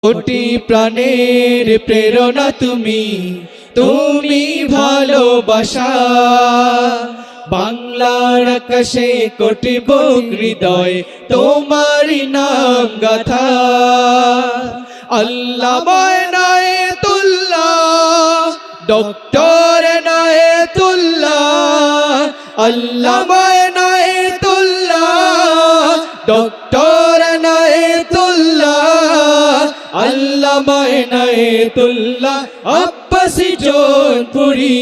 কোটি প্রাণের প্রেরণা তুমি, তুমি ভালোবাসা। বাংলার আকাশে কোটি বুক হৃদয় তোমারই নাম গাথা। আল্লামা ইনায়েতুল্লাহ, ডক্টর ইনায়েতুল্লাহ, আল্লামা ইনায়েতুল্লাহ, ডক্টর ইনায়েতুল্লাহ, আল্লামা ইনায়েতুল্লাহ আব্বাসী জৌনপুরী,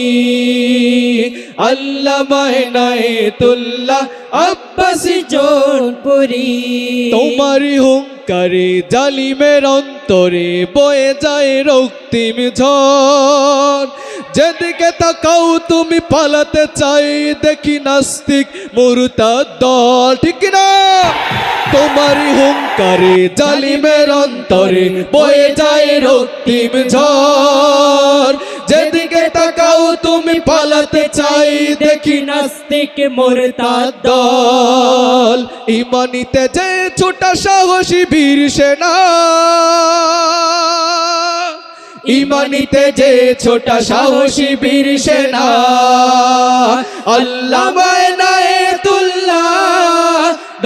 আল্লামা ইনায়েতুল্লাহ আব্বাসী জৌনপুরী। তোমারই হুঙ্কারে জালিমের অন্তরে বয়ে যায় রক্তিম ঝড়। যেদিকে তাকাও তুমি পালাতে চাই দেখি নাস্তিক মুরতাদ দল, ঠিক না? তোমারই হুঙ্কারে জালিমের অন্তরে বয়ে যায় রক্তিম ঝড়। যেদিকে তাকাও তুমি পালাতে চাই দেখি নাস্তিক মুরতাদ দল। ইমানিতে যে ছোটা সাহসী বীর সেনা, ইমানিতে যে ছোটা সাহসী বীর সেনা, আল্লামা ইনায়েতুল্লাহ,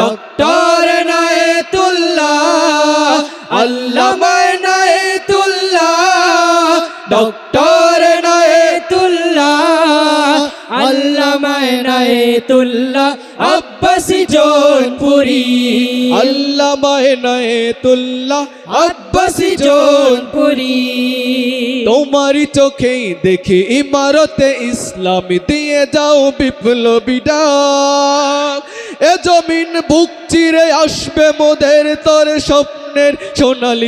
ডক্টর ইনায়েতুল্লাহ, আল্লামা ইনায়েতুল্লাহ, ডক্টর ইনায়েতুল্লাহ, আল্লামা ইনায়েতুল্লাহ আব্বাসী জৌনপুরী, আল্লামা ইনায়েতুল্লাহ আব্বাসী জৌনপুরী। তোমারই চোখেই দেখি ইমারতে ইসলামী দিয়ে যাও বিপ্লবী ডাক। এ জমিন বুক চিরে আসবে মোদের তরে স্বপ্নের সোনালী